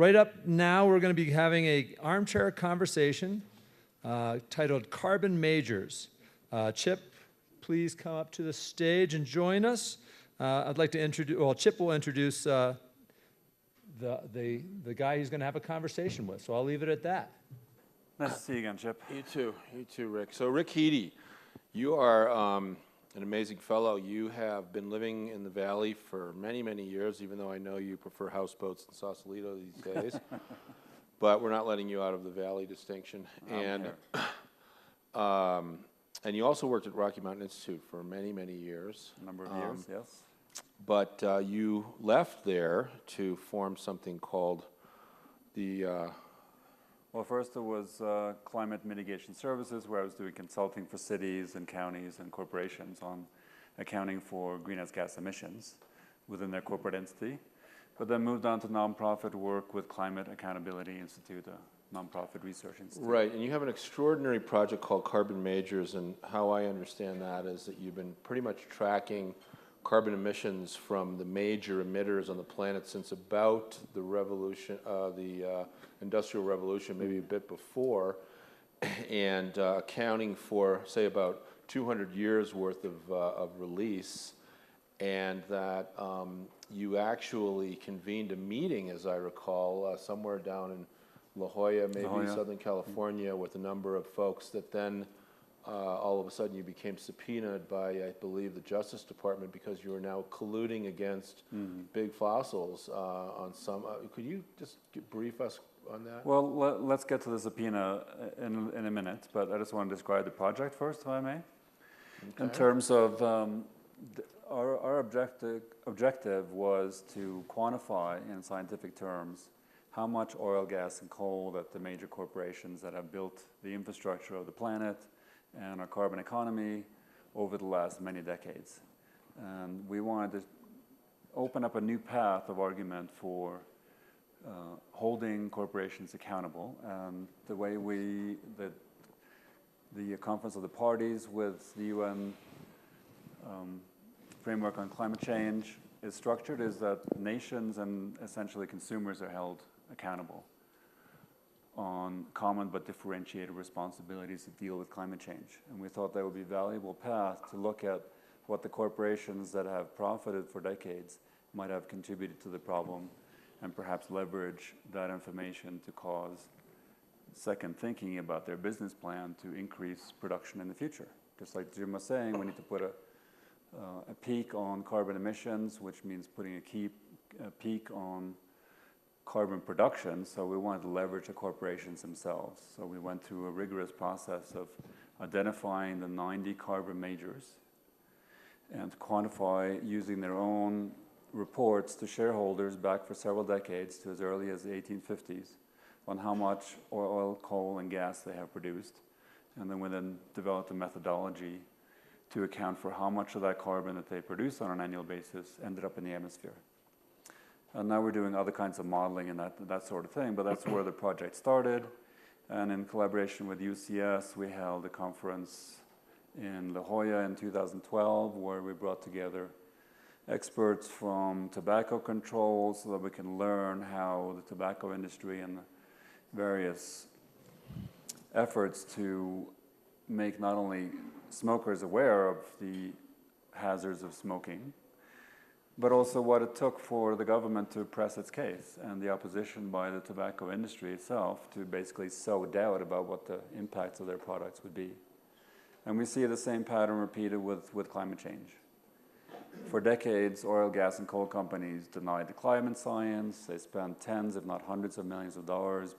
Right up now, we're going to be having a armchair conversation titled Carbon Majors. Chip, please come up to the stage and join us. I'd like to introduce, well, Chip will introduce the guy he's going to have a conversation with, so I'll leave it at that. Nice to see you again, Chip. You too, Rick. So Rick Heede, you are an amazing fellow. You have been living in the Valley for many, many years, even though I know you prefer houseboats in Sausalito these days. But we're not letting you out of the Valley distinction. And you also worked at Rocky Mountain Institute for many, many years. A number of years, yes. But you left there to form something called the... Well, first it was Climate Mitigation Services, where I was doing consulting for cities and counties and corporations on accounting for greenhouse gas emissions within their corporate entity. But then moved on to nonprofit work with Climate Accountability Institute, a nonprofit research institute. Right, and you have an extraordinary project called Carbon Majors, and how I understand that is that you've been pretty much tracking carbon emissions from the major emitters on the planet since about the revolution, the Industrial Revolution, maybe a bit before, and accounting for, say, about 200 years worth of release, and that you actually convened a meeting, as I recall, somewhere down in La Jolla, maybe Southern California, with a number of folks that then all of a sudden you became subpoenaed by, I believe, the Justice Department because you were now colluding against big fossils on some. Could you just brief us on that? Well, let's get to the subpoena in a minute, but I just want to describe the project first, if I may. Okay. In terms of our objective was to quantify in scientific terms how much oil, gas, and coal that the major corporations that have built the infrastructure of the planet and our carbon economy over the last many decades. And we wanted to open up a new path of argument for holding corporations accountable. And the way the Conference of the Parties with the UN framework on climate change is structured is that nations and essentially consumers are held accountable on common but differentiated responsibilities to deal with climate change. And we thought that would be a valuable path to look at what the corporations that have profited for decades might have contributed to the problem and perhaps leverage that information to cause second thinking about their business plan to increase production in the future. Just like Jim was saying, we need to put a peak on carbon emissions, which means putting a peak on carbon production, so we wanted to leverage the corporations themselves. So we went through a rigorous process of identifying the 90 carbon majors and quantify using their own reports to shareholders back for several decades to as early as the 1850s on how much oil, coal, and gas they have produced. And then we developed a methodology to account for how much of that carbon that they produce on an annual basis ended up in the atmosphere. And now we're doing other kinds of modeling and that sort of thing, but that's where the project started. And in collaboration with UCS, we held a conference in La Jolla in 2012 where we brought together experts from tobacco control so that we can learn how the tobacco industry and various efforts to make not only smokers aware of the hazards of smoking, but also what it took for the government to press its case and the opposition by the tobacco industry itself to basically sow doubt about what the impacts of their products would be. And we see the same pattern repeated with climate change. For decades, oil, gas, and coal companies denied the climate science. They spent tens, if not hundreds of millions of dollars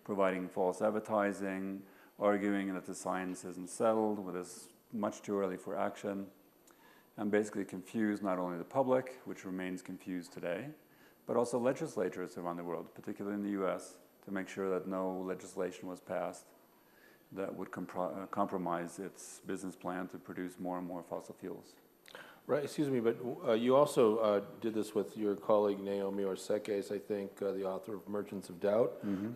providing false advertising, arguing that the science isn't settled, with it's much too early for action, and basically confused not only the public, which remains confused today, but also legislatures around the world, particularly in the US, to make sure that no legislation was passed that would compromise its business plan to produce more and more fossil fuels. Right, excuse me, but you also did this with your colleague Naomi Orsekes, I think, the author of Merchants of Doubt,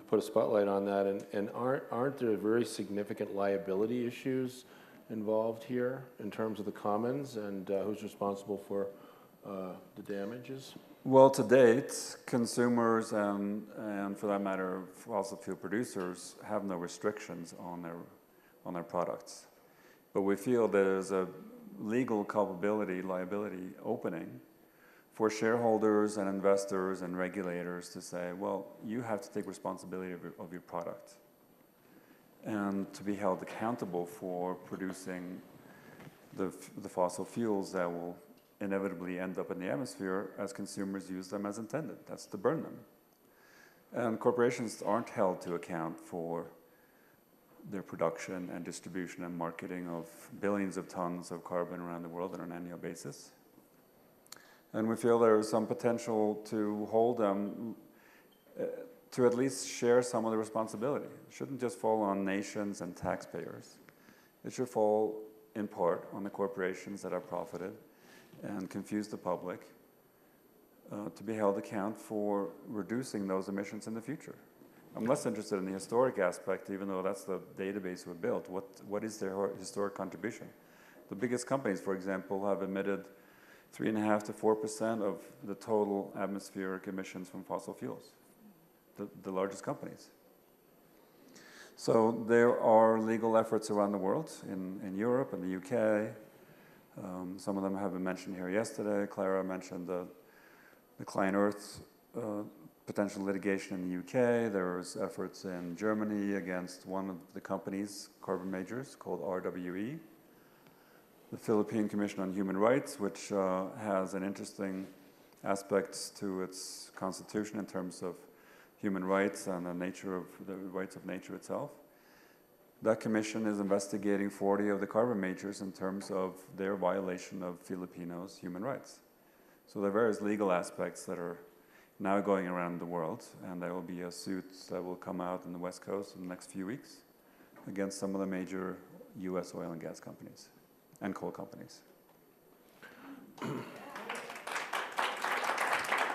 put a spotlight on that, and aren't there very significant liability issues involved here in terms of the Comins and who's responsible for the damages? Well, to date, consumers and for that matter, fossil fuel producers have no restrictions on their products. But we feel there's a legal liability opening for shareholders and investors and regulators to say, well, you have to take responsibility of your product and to be held accountable for producing the fossil fuels that will inevitably end up in the atmosphere as consumers use them as intended. That's to burn them. And corporations aren't held to account for their production and distribution and marketing of billions of tons of carbon around the world on an annual basis. And we feel there is some potential to hold them to at least share some of the responsibility. It shouldn't just fall on nations and taxpayers. It should fall in part on the corporations that have profited and confused the public to be held account for reducing those emissions in the future. I'm less interested in the historic aspect, even though that's the database we built. What is their historic contribution? The biggest companies, for example, have emitted 3.5% to 4% of the total atmospheric emissions from fossil fuels, the largest companies. So there are legal efforts around the world, in Europe and the UK. Some of them have been mentioned here yesterday. Clara mentioned the Klein Earth potential litigation in the UK. There's efforts in Germany against one of the companies, carbon majors, called RWE. The Philippine Commission on Human Rights, which has an interesting aspect to its constitution in terms of human rights and the rights of nature itself. That commission is investigating 40 of the carbon majors in terms of their violation of Filipinos' human rights. So there are various legal aspects that are now going around the world, and there will be a suit that will come out in the West Coast in the next few weeks against some of the major US oil and gas companies and coal companies.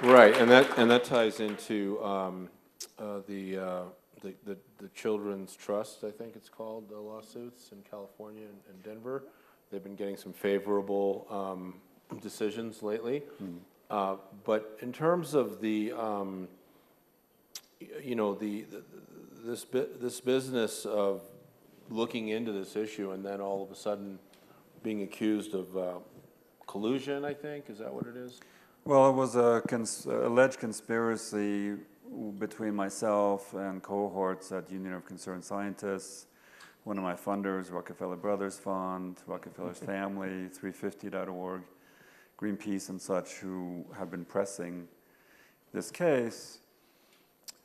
Right, and that ties into the Children's Trust, I think it's called, the lawsuits in California and Denver. They've been getting some favorable decisions lately. But in terms of the, this business of looking into this issue and then all of a sudden being accused of collusion, I think, is that what it is? Well, it was a alleged conspiracy between myself and cohorts at Union of Concerned Scientists, one of my funders, Rockefeller Brothers Fund, Rockefeller's Family, 350.org, Greenpeace and such, who have been pressing this case.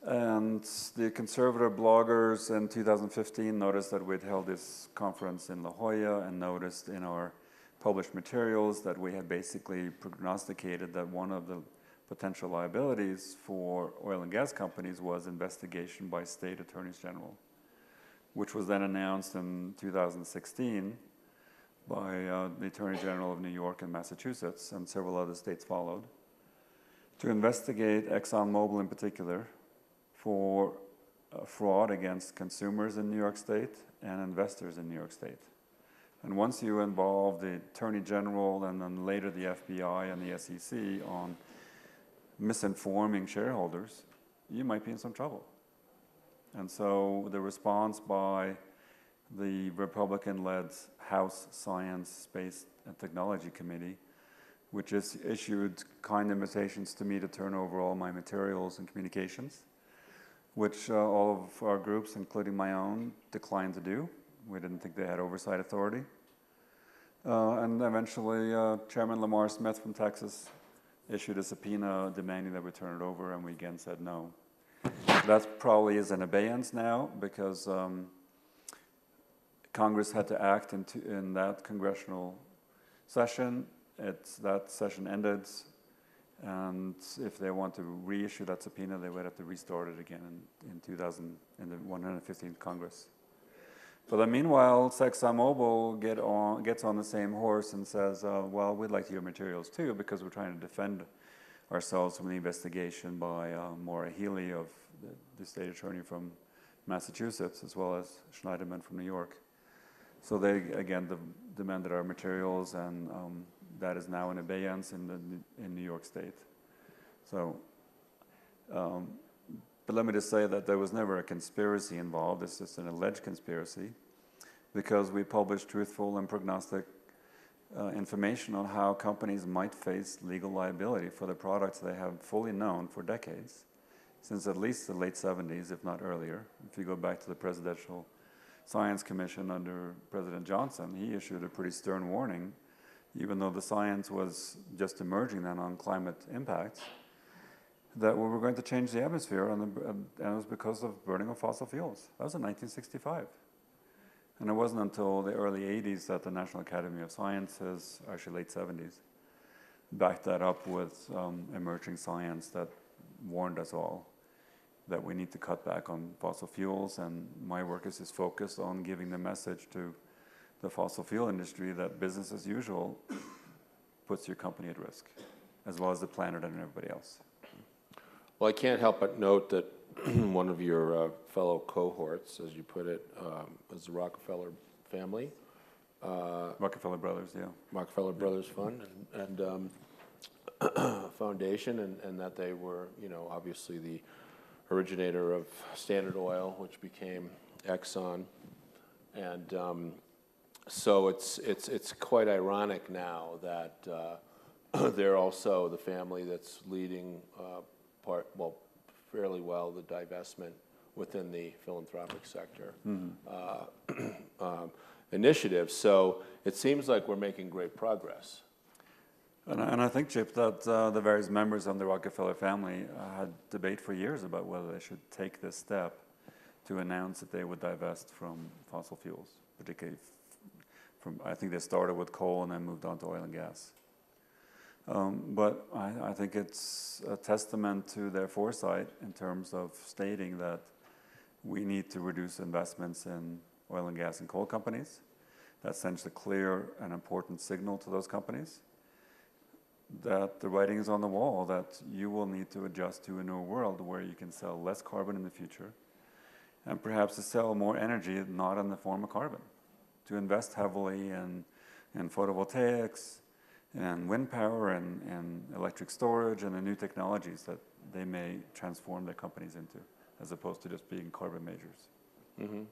And the conservative bloggers in 2015 noticed that we'd held this conference in La Jolla and noticed in our published materials that we had basically prognosticated that one of the potential liabilities for oil and gas companies was investigation by state attorneys general, which was then announced in 2016 by the Attorney General of New York and Massachusetts, and several other states followed, to investigate ExxonMobil in particular for fraud against consumers in New York State and investors in New York State. And once you involve the Attorney General and then later the FBI and the SEC on misinforming shareholders, you might be in some trouble. And so the response by the Republican-led House Science, Space, and Technology Committee, which has issued kind invitations to me to turn over all my materials and communications, which all of our groups, including my own, declined to do. We didn't think they had oversight authority. And eventually, Chairman Lamar Smith from Texas issued a subpoena demanding that we turn it over, and we again said no. That probably is in abeyance now because Congress had to act in that congressional session. That session ended, and if they want to reissue that subpoena, they would have to restart it again in the 115th Congress. But then meanwhile, ExxonMobil gets on the same horse and says, well, we'd like your materials too, because we're trying to defend ourselves from the investigation by Maura Healey, of the state attorney from Massachusetts, as well as Schneiderman from New York. So they, again, demanded our materials, and that is now in abeyance in New York State. So, but let me just say that there was never a conspiracy involved. It's just an alleged conspiracy, because we published truthful and prognostic information on how companies might face legal liability for the products they have fully known for decades, since at least the late 70s, if not earlier. If you go back to the Presidential Science Commission under President Johnson, he issued a pretty stern warning, even though the science was just emerging then on climate impacts, that we were going to change the atmosphere, and it was because of burning of fossil fuels. That was in 1965. And it wasn't until the early 80s that the National Academy of Sciences, actually late 70s, backed that up with emerging science that warned us all that we need to cut back on fossil fuels. And my work is just focused on giving the message to the fossil fuel industry that business as usual puts your company at risk, as well as the planet and everybody else. Well, I can't help but note that one of your fellow cohorts, as you put it, is the Rockefeller family. Rockefeller Brothers, yeah. Rockefeller Brothers Fund and Foundation, and that they were, you know, obviously the originator of Standard Oil, which became Exxon. And so it's quite ironic now that they're also the family that's leading fairly well the divestment within the philanthropic sector initiative. So it seems like we're making great progress. And I think, Chip, that the various members of the Rockefeller family had debate for years about whether they should take this step to announce that they would divest from fossil fuels, particularly from, I think they started with coal and then moved on to oil and gas. But I think it's a testament to their foresight in terms of stating that we need to reduce investments in oil and gas and coal companies. That sends a clear and important signal to those companies that the writing is on the wall, that you will need to adjust to a new world where you can sell less carbon in the future, and perhaps to sell more energy not in the form of carbon, to invest heavily in photovoltaics, and wind power, and electric storage, and the new technologies that they may transform their companies into, as opposed to just being carbon majors. Mm-hmm.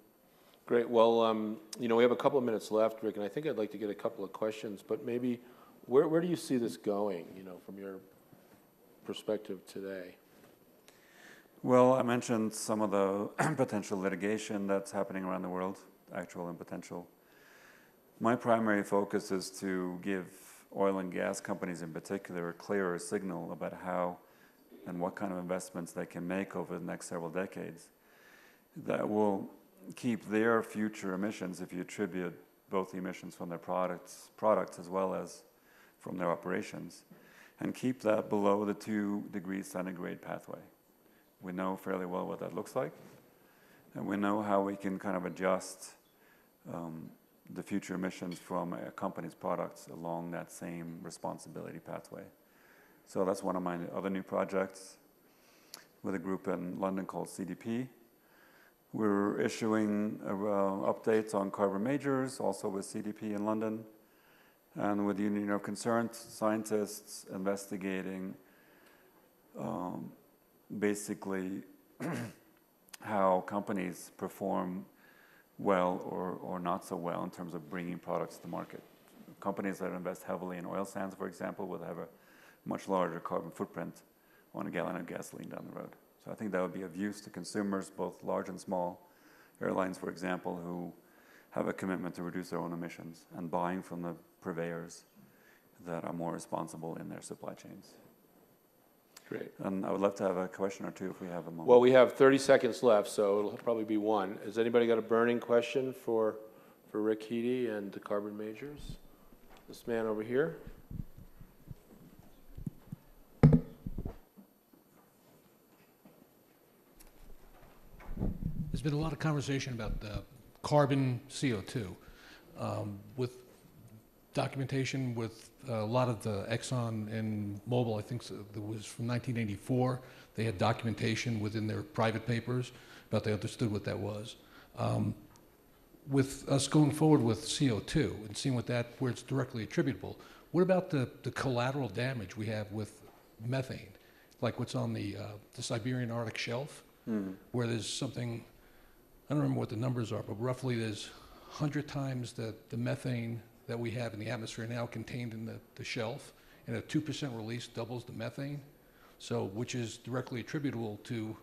Great. Well, you know, we have a couple of minutes left, Rick, and I think I'd like to get a couple of questions, but maybe where do you see this going, you know, from your perspective today? Well, I mentioned some of the potential litigation that's happening around the world, actual and potential. My primary focus is to give oil and gas companies in particular a clearer signal about how and what kind of investments they can make over the next several decades that will keep their future emissions, if you attribute both the emissions from their products as well as from their operations, and keep that below the 2 degrees centigrade pathway. We know fairly well what that looks like, and we know how we can kind of adjust the future emissions from a company's products along that same responsibility pathway. So that's one of my other new projects with a group in London called CDP. We're issuing updates on carbon majors, also with CDP in London, and with the Union of Concerned Scientists investigating basically how companies perform well or not so well in terms of bringing products to the market. Companies that invest heavily in oil sands, for example, would have a much larger carbon footprint on a gallon of gasoline down the road. So I think that would be of use to consumers, both large and small. Airlines, for example, who have a commitment to reduce their own emissions and buying from the purveyors that are more responsible in their supply chains. Great. And I would love to have a question or two if we have a moment. Well, we have 30 seconds left, so it'll probably be one. Has anybody got a burning question for Rick Heede and the carbon majors? This man over here. There's been a lot of conversation about carbon CO2 with documentation with a lot of the Exxon and Mobil. I think that was from 1984. They had documentation within their private papers about they understood what that was. With us going forward with CO2 and seeing where it's directly attributable, what about the collateral damage we have with methane? like what's on the Siberian Arctic shelf, where there's something, I don't remember what the numbers are, but roughly there's 100 times the methane that we have in the atmosphere now contained in the shelf, and a 2% release doubles the methane, so which is directly attributable to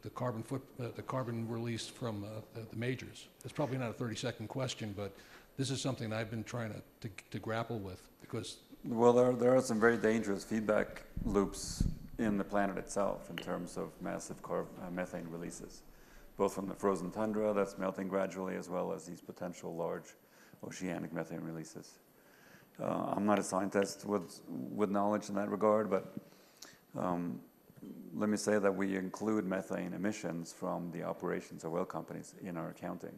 the carbon release from the majors. It's probably not a 30-second question, but this is something I've been trying to grapple with, because Well, there are some very dangerous feedback loops in the planet itself in terms of massive methane releases, both from the frozen tundra that's melting gradually, as well as these potential large oceanic methane releases. I'm not a scientist with knowledge in that regard, but let me say that we include methane emissions from the operations of oil companies in our accounting.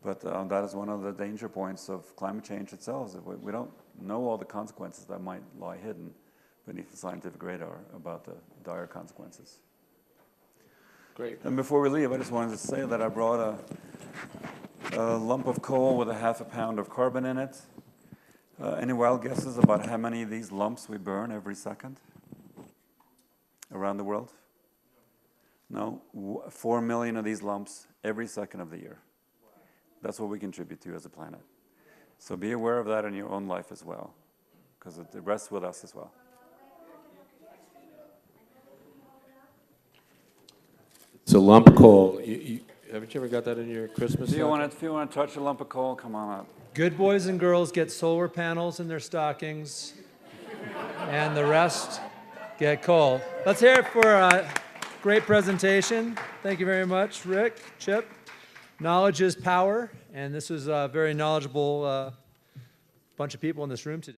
But that is one of the danger points of climate change itself. We don't know all the consequences that might lie hidden beneath the scientific radar about the dire consequences. Great. And before we leave, I just wanted to say that I brought a lump of coal with a half a pound of carbon in it. Any wild guesses about how many of these lumps we burn every second around the world? No, 4 million of these lumps every second of the year. That's what we contribute to as a planet. So be aware of that in your own life as well, because it rests with us as well. It's a lump of coal. Haven't you ever got that in your Christmas? If you want to touch a lump of coal, come on up. Good boys and girls get solar panels in their stockings, and the rest get coal. Let's hear it for a great presentation. Thank you very much, Rick, Chip. Knowledge is power, and this was a very knowledgeable bunch of people in this room today.